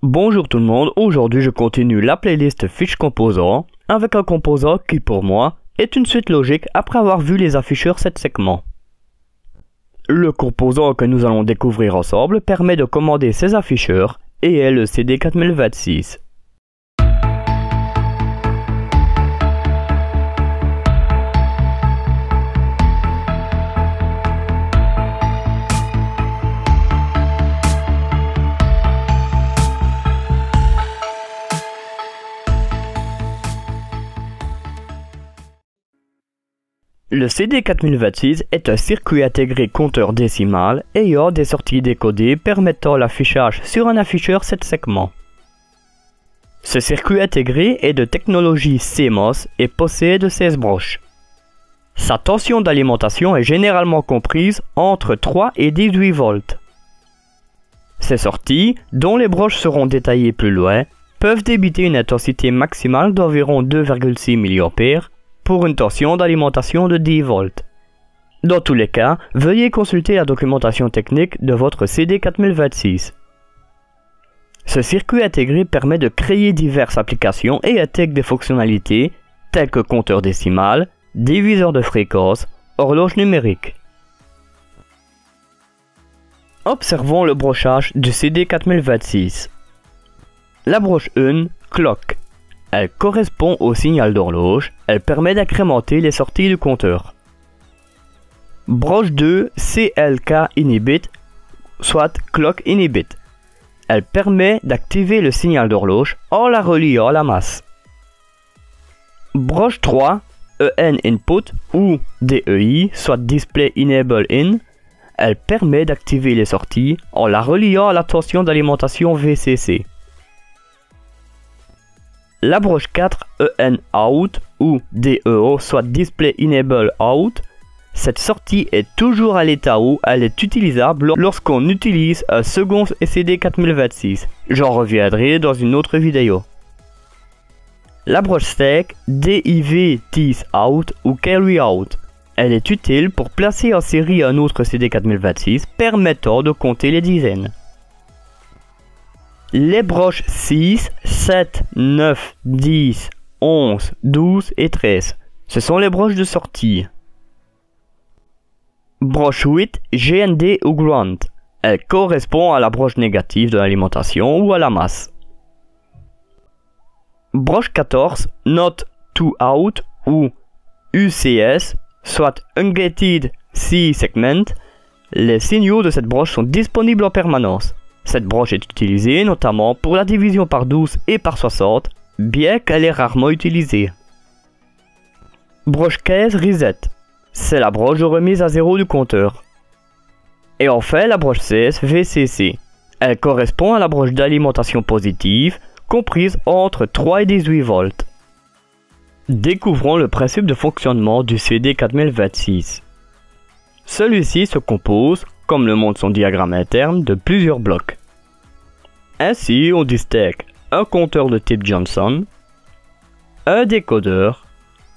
Bonjour tout le monde, aujourd'hui je continue la playlist fiche composant avec un composant qui pour moi est une suite logique après avoir vu les afficheurs 7 segments. Le composant que nous allons découvrir ensemble permet de commander ces afficheurs et est le CD4026. Le CD4026 est un circuit intégré compteur décimal ayant des sorties décodées permettant l'affichage sur un afficheur 7 segments. Ce circuit intégré est de technologie CMOS et possède 16 broches. Sa tension d'alimentation est généralement comprise entre 3 et 18 volts. Ces sorties, dont les broches seront détaillées plus loin, peuvent débiter une intensité maximale d'environ 2,6 mA pour une tension d'alimentation de 10 volts. Dans tous les cas, veuillez consulter la documentation technique de votre CD4026. Ce circuit intégré permet de créer diverses applications et intègre des fonctionnalités telles que compteur décimal, diviseur de fréquence, horloge numérique. Observons le brochage du CD4026. La broche 1, clock. Elle correspond au signal d'horloge, elle permet d'incrémenter les sorties du compteur. Broche 2, CLK inhibit, soit clock inhibit. Elle permet d'activer le signal d'horloge en la reliant à la masse. Broche 3, EN input ou DEI, soit display enable in. Elle permet d'activer les sorties en la reliant à la tension d'alimentation VCC. La broche 4 EN out ou DEO, soit display enable out, cette sortie est toujours à l'état où elle est utilisable lorsqu'on utilise un second CD4026. J'en reviendrai dans une autre vidéo. La broche 5 DIV tease out ou carry out. Elle est utile pour placer en série un autre CD4026 permettant de compter les dizaines. Les broches 6, 7, 9, 10, 11, 12 et 13. Ce sont les broches de sortie. Broche 8, GND ou ground. Elle correspond à la broche négative de l'alimentation ou à la masse. Broche 14, not to out ou UCS, soit ungated C segment. Les signaux de cette broche sont disponibles en permanence. Cette broche est utilisée notamment pour la division par 12 et par 60, bien qu'elle est rarement utilisée. Broche 15 reset. C'est la broche de remise à zéro du compteur. Et enfin la broche 16 VCC. Elle correspond à la broche d'alimentation positive, comprise entre 3 et 18 volts. Découvrons le principe de fonctionnement du CD4026. Celui-ci se compose, comme le montre son diagramme interne, de plusieurs blocs. Ainsi, on distingue un compteur de type Johnson, un décodeur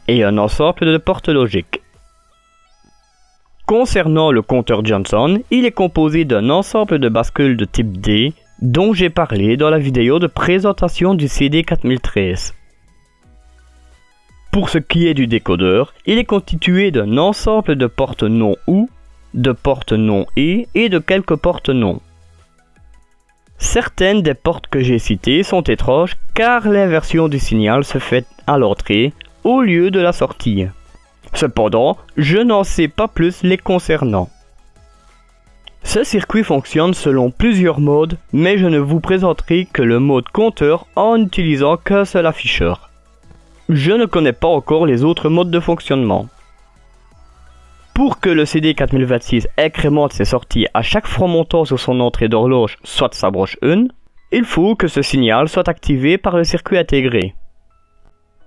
et un ensemble de portes logiques. Concernant le compteur Johnson, il est composé d'un ensemble de bascules de type D dont j'ai parlé dans la vidéo de présentation du CD4013. Pour ce qui est du décodeur, il est constitué d'un ensemble de portes non OU, de portes non et de quelques portes non. Certaines des portes que j'ai citées sont étranges car l'inversion du signal se fait à l'entrée au lieu de la sortie. Cependant, je n'en sais pas plus les concernant. Ce circuit fonctionne selon plusieurs modes, mais je ne vous présenterai que le mode compteur en utilisant qu'un seul afficheur. Je ne connais pas encore les autres modes de fonctionnement. Pour que le CD4026 incrémente ses sorties à chaque front montant sur son entrée d'horloge, soit sa broche 1, il faut que ce signal soit activé par le circuit intégré.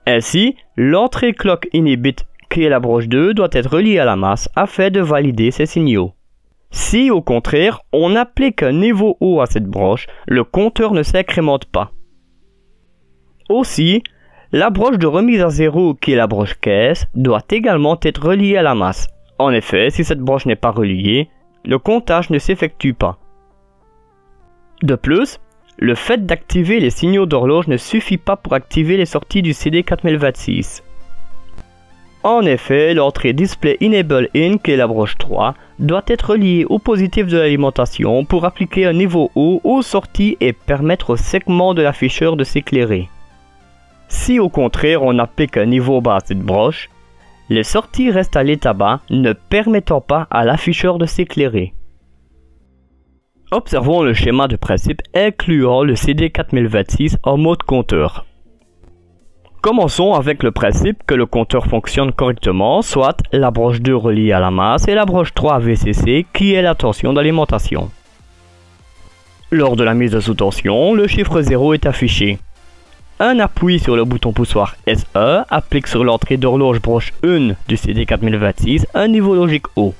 Ainsi, l'entrée clock inhibit, qui est la broche 2, doit être reliée à la masse afin de valider ces signaux. Si, au contraire, on applique un niveau haut à cette broche, le compteur ne s'incrémente pas. Aussi, la broche de remise à zéro, qui est la broche 15, doit également être reliée à la masse. En effet, si cette broche n'est pas reliée, le comptage ne s'effectue pas. De plus, le fait d'activer les signaux d'horloge ne suffit pas pour activer les sorties du CD 4026. En effet, l'entrée Display Enable In, qui est la broche 3, doit être reliée au positif de l'alimentation pour appliquer un niveau haut aux sorties et permettre au segment de l'afficheur de s'éclairer. Si au contraire on applique un niveau bas à cette broche, les sorties restent à l'état bas, ne permettant pas à l'afficheur de s'éclairer. Observons le schéma de principe incluant le CD 4026 en mode compteur. Commençons avec le principe que le compteur fonctionne correctement, soit la broche 2 reliée à la masse et la broche 3 VCC qui est la tension d'alimentation. Lors de la mise sous tension, le chiffre 0 est affiché. Un appui sur le bouton poussoir SE applique sur l'entrée d'horloge broche 1 du CD 4026 un niveau logique haut.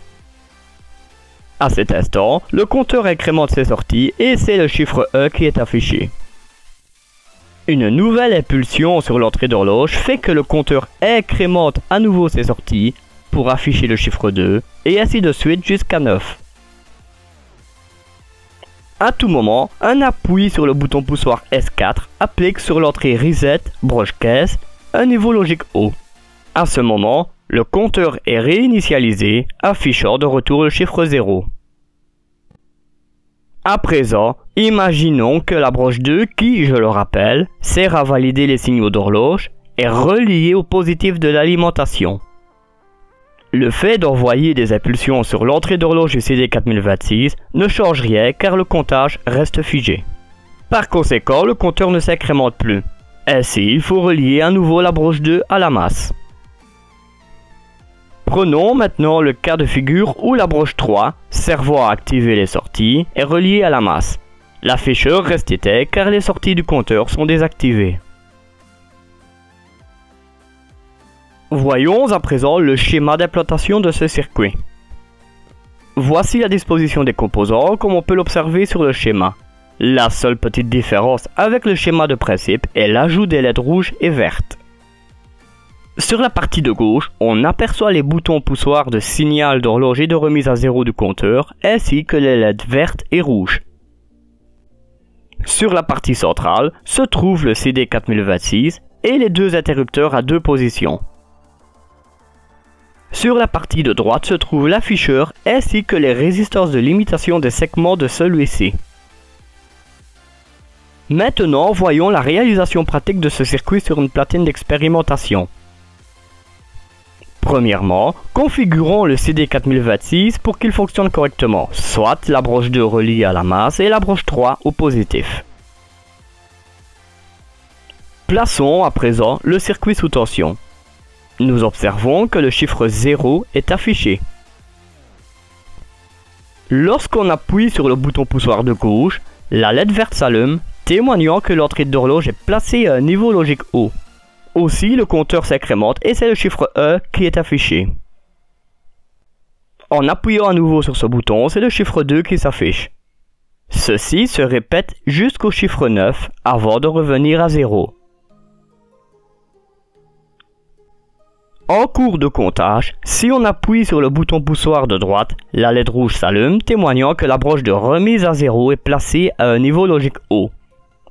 À cet instant, le compteur incrémente ses sorties et c'est le chiffre E qui est affiché. Une nouvelle impulsion sur l'entrée d'horloge fait que le compteur incrémente à nouveau ses sorties pour afficher le chiffre 2 et ainsi de suite jusqu'à 9. À tout moment, un appui sur le bouton poussoir S4 applique sur l'entrée Reset broche 15 un niveau logique haut. À ce moment, le compteur est réinitialisé, affichant de retour le chiffre 0. À présent, imaginons que la broche 2 qui, je le rappelle, sert à valider les signaux d'horloge, est reliée au positif de l'alimentation. Le fait d'envoyer des impulsions sur l'entrée d'horloge du CD 4026 ne change rien car le comptage reste figé. Par conséquent, le compteur ne s'incrémente plus. Ainsi, il faut relier à nouveau la broche 2 à la masse. Prenons maintenant le cas de figure où la broche 3, servant à activer les sorties, est reliée à la masse. L'afficheur reste éteint car les sorties du compteur sont désactivées. Voyons à présent le schéma d'implantation de ce circuit. Voici la disposition des composants comme on peut l'observer sur le schéma. La seule petite différence avec le schéma de principe est l'ajout des LED rouges et vertes. Sur la partie de gauche, on aperçoit les boutons poussoirs de signal d'horloge et de remise à zéro du compteur, ainsi que les LED vertes et rouges. Sur la partie centrale se trouve le CD 4026 et les deux interrupteurs à deux positions. Sur la partie de droite se trouve l'afficheur ainsi que les résistances de limitation des segments de celui-ci. Maintenant, voyons la réalisation pratique de ce circuit sur une platine d'expérimentation. Premièrement, configurons le CD 4026 pour qu'il fonctionne correctement, soit la broche 2 reliée à la masse et la broche 3 au positif. Plaçons à présent le circuit sous tension. Nous observons que le chiffre 0 est affiché. Lorsqu'on appuie sur le bouton poussoir de gauche, la LED verte s'allume, témoignant que l'entrée d'horloge est placée à un niveau logique haut. Aussi, le compteur s'incrémente et c'est le chiffre E qui est affiché. En appuyant à nouveau sur ce bouton, c'est le chiffre 2 qui s'affiche. Ceci se répète jusqu'au chiffre 9 avant de revenir à 0. En cours de comptage, si on appuie sur le bouton poussoir de droite, la LED rouge s'allume, témoignant que la broche de remise à 0 est placée à un niveau logique haut.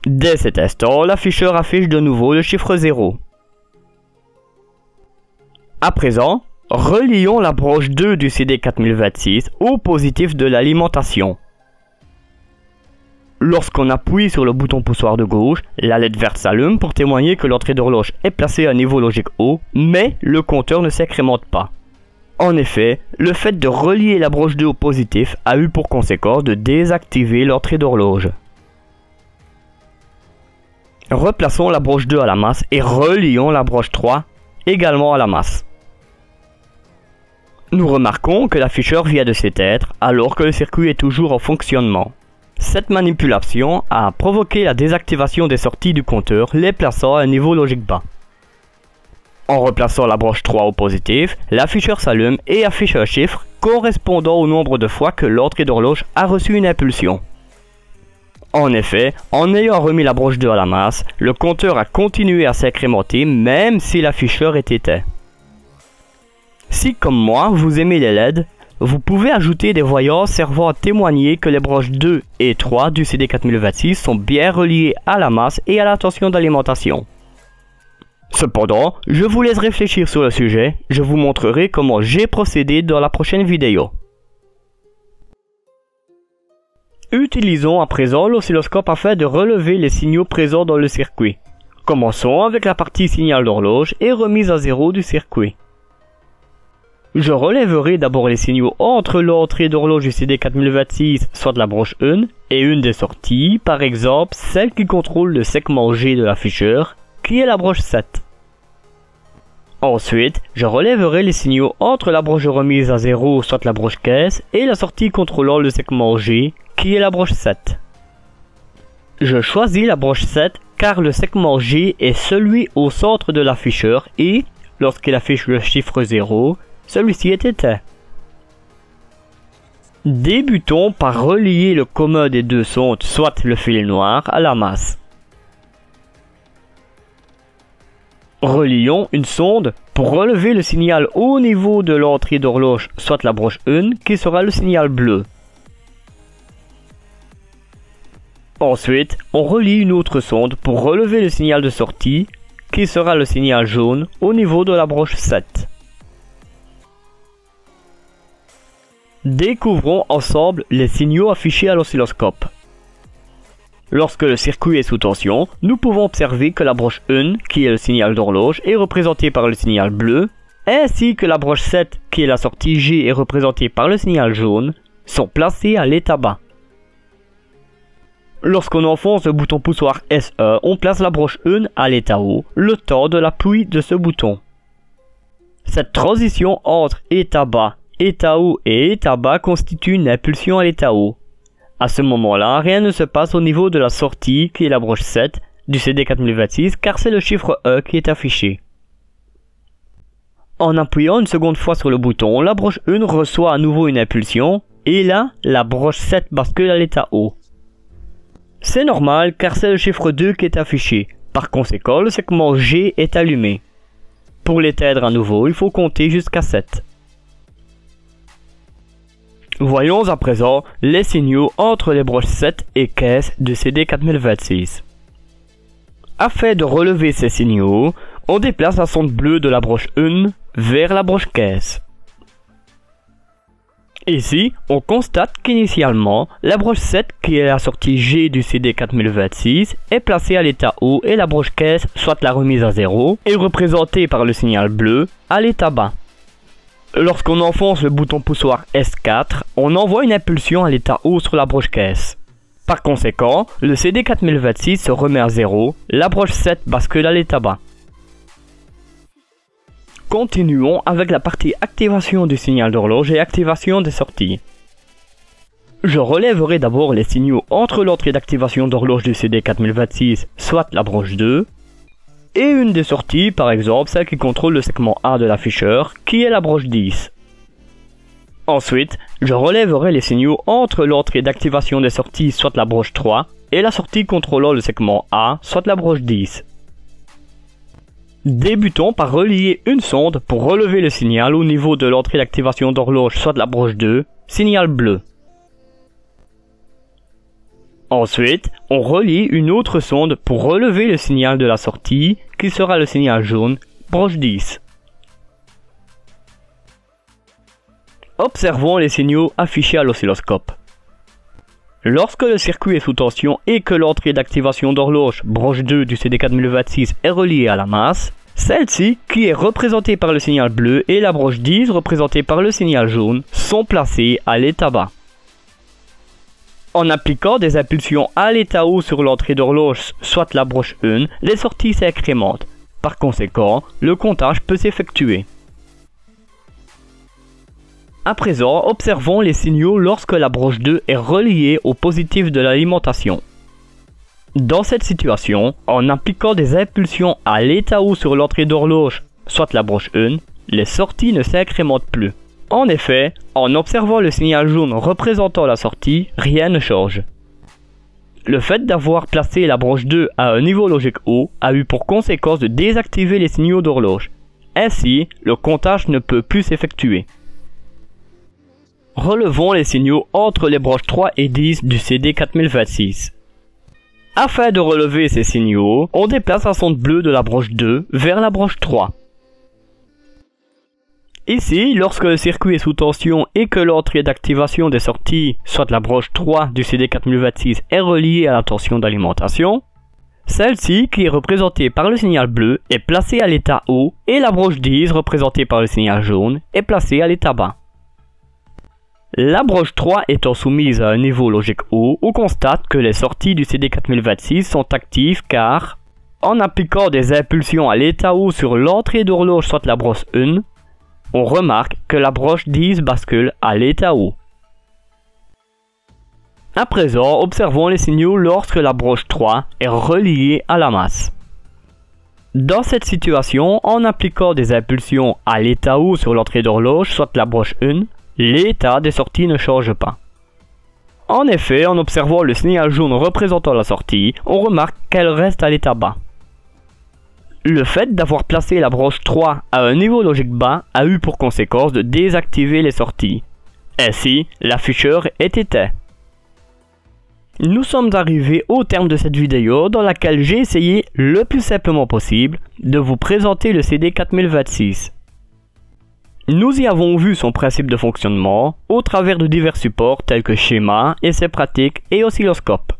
Dès cet instant, l'afficheur affiche de nouveau le chiffre 0. À présent, relions la broche 2 du CD 4026 au positif de l'alimentation. Lorsqu'on appuie sur le bouton poussoir de gauche, la LED verte s'allume pour témoigner que l'entrée d'horloge est placée à un niveau logique haut, mais le compteur ne s'incrémente pas. En effet, le fait de relier la broche 2 au positif a eu pour conséquence de désactiver l'entrée d'horloge. Replaçons la broche 2 à la masse et relions la broche 3 également à la masse. Nous remarquons que l'afficheur vient de s'éteindre alors que le circuit est toujours en fonctionnement. Cette manipulation a provoqué la désactivation des sorties du compteur, les plaçant à un niveau logique bas. En replaçant la broche 3 au positif, l'afficheur s'allume et affiche un chiffre correspondant au nombre de fois que l'entrée d'horloge a reçu une impulsion. En effet, en ayant remis la broche 2 à la masse, le compteur a continué à s'incrémenter même si l'afficheur est éteint. Si comme moi, vous aimez les LED, vous pouvez ajouter des voyances servant à témoigner que les broches 2 et 3 du CD4026 sont bien reliées à la masse et à la tension d'alimentation. Cependant, je vous laisse réfléchir sur le sujet, je vous montrerai comment j'ai procédé dans la prochaine vidéo. Utilisons à présent l'oscilloscope afin de relever les signaux présents dans le circuit. Commençons avec la partie signal d'horloge et remise à zéro du circuit. Je relèverai d'abord les signaux entre l'entrée d'horloge du CD4026, soit la broche 1, et une des sorties, par exemple celle qui contrôle le segment G de l'afficheur, qui est la broche 7. Ensuite, je relèverai les signaux entre la broche de remise à zéro, soit la broche caisse, et la sortie contrôlant le segment G, qui est la broche 7. Je choisis la broche 7 car le segment G est celui au centre de l'afficheur et, lorsqu'il affiche le chiffre 0, celui-ci est éteint. Débutons par relier le commun des deux sondes, soit le fil noir, à la masse. Relions une sonde pour relever le signal au niveau de l'entrée d'horloge, soit la broche 1, qui sera le signal bleu. Ensuite, on relie une autre sonde pour relever le signal de sortie, qui sera le signal jaune, au niveau de la broche 7. Découvrons ensemble les signaux affichés à l'oscilloscope. Lorsque le circuit est sous tension, nous pouvons observer que la broche 1, qui est le signal d'horloge, est représentée par le signal bleu, ainsi que la broche 7, qui est la sortie G, est représentée par le signal jaune, sont placés à l'état bas. Lorsqu'on enfonce le bouton poussoir SE, on place la broche 1 à l'état haut, le temps de l'appui de ce bouton. Cette transition entre état bas, état haut et état bas constitue une impulsion à l'état haut. À ce moment-là, rien ne se passe au niveau de la sortie, qui est la broche 7, du CD4026, car c'est le chiffre E qui est affiché. En appuyant une seconde fois sur le bouton, la broche 1 reçoit à nouveau une impulsion, et là, la broche 7 bascule à l'état haut. C'est normal, car c'est le chiffre 2 qui est affiché. Par conséquent, le segment G est allumé. Pour l'éteindre à nouveau, il faut compter jusqu'à 7. Voyons à présent les signaux entre les broches 7 et caisse du CD4026. Afin de relever ces signaux, on déplace la sonde bleue de la broche 1 vers la broche caisse. Ici, on constate qu'initialement, la broche 7, qui est la sortie G du CD4026, est placée à l'état haut et la broche caisse, soit la remise à zéro, est représentée par le signal bleu à l'état bas. Lorsqu'on enfonce le bouton poussoir S4, on envoie une impulsion à l'état haut sur la broche caisse. Par conséquent, le CD4026 se remet à 0, la broche 7 bascule à l'état bas. Continuons avec la partie activation du signal d'horloge et activation des sorties. Je relèverai d'abord les signaux entre l'entrée d'activation d'horloge du CD4026, soit la broche 2, et une des sorties, par exemple celle qui contrôle le segment A de l'afficheur, qui est la broche 10. Ensuite, je relèverai les signaux entre l'entrée d'activation des sorties, soit la broche 3, et la sortie contrôlant le segment A, soit la broche 10. Débutons par relier une sonde pour relever le signal au niveau de l'entrée d'activation d'horloge, soit la broche 2, signal bleu. Ensuite, on relie une autre sonde pour relever le signal de la sortie, qui sera le signal jaune, broche 10. Observons les signaux affichés à l'oscilloscope. Lorsque le circuit est sous tension et que l'entrée d'activation d'horloge, broche 2 du CD4026, est reliée à la masse, celle-ci, qui est représentée par le signal bleu, et la broche 10, représentée par le signal jaune, sont placées à l'état bas. En appliquant des impulsions à l'état haut sur l'entrée d'horloge, soit la broche 1, les sorties s'incrémentent. Par conséquent, le comptage peut s'effectuer. À présent, observons les signaux lorsque la broche 2 est reliée au positif de l'alimentation. Dans cette situation, en appliquant des impulsions à l'état haut sur l'entrée d'horloge, soit la broche 1, les sorties ne s'incrémentent plus. En effet, en observant le signal jaune représentant la sortie, rien ne change. Le fait d'avoir placé la broche 2 à un niveau logique haut a eu pour conséquence de désactiver les signaux d'horloge. Ainsi, le comptage ne peut plus s'effectuer. relevons les signaux entre les broches 3 et 10 du CD4026. Afin de relever ces signaux, on déplace la sonde bleue de la broche 2 vers la broche 3. Ici, lorsque le circuit est sous tension et que l'entrée d'activation des sorties, soit la broche 3 du CD4026, est reliée à la tension d'alimentation, celle-ci, qui est représentée par le signal bleu, est placée à l'état haut et la broche 10, représentée par le signal jaune, est placée à l'état bas. La broche 3 étant soumise à un niveau logique haut, on constate que les sorties du CD4026 sont actives car, en appliquant des impulsions à l'état haut sur l'entrée d'horloge, soit la broche 1, on remarque que la broche 10 bascule à l'état haut. À présent, observons les signaux lorsque la broche 3 est reliée à la masse. Dans cette situation, en appliquant des impulsions à l'état haut sur l'entrée d'horloge, soit la broche 1, l'état des sorties ne change pas. En effet, en observant le signal jaune représentant la sortie, on remarque qu'elle reste à l'état bas. Le fait d'avoir placé la broche 3 à un niveau logique bas a eu pour conséquence de désactiver les sorties. Ainsi, l'afficheur est éteint. Nous sommes arrivés au terme de cette vidéo dans laquelle j'ai essayé le plus simplement possible de vous présenter le CD4026. Nous y avons vu son principe de fonctionnement au travers de divers supports tels que schéma, essais pratiques et oscilloscope.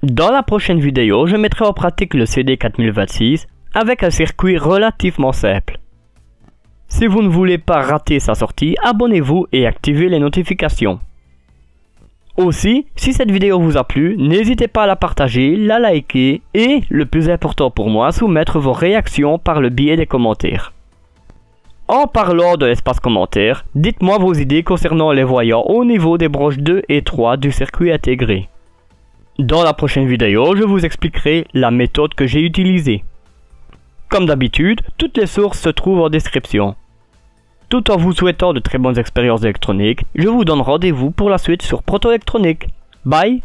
Dans la prochaine vidéo, je mettrai en pratique le CD4026 avec un circuit relativement simple. Si vous ne voulez pas rater sa sortie, abonnez-vous et activez les notifications. Aussi, si cette vidéo vous a plu, n'hésitez pas à la partager, la liker et, le plus important pour moi, soumettre vos réactions par le biais des commentaires. En parlant de l'espace commentaire, dites-moi vos idées concernant les voyants au niveau des broches 2 et 3 du circuit intégré. Dans la prochaine vidéo, je vous expliquerai la méthode que j'ai utilisée. Comme d'habitude, toutes les sources se trouvent en description. Tout en vous souhaitant de très bonnes expériences électroniques, je vous donne rendez-vous pour la suite sur Proto Électronique. Bye!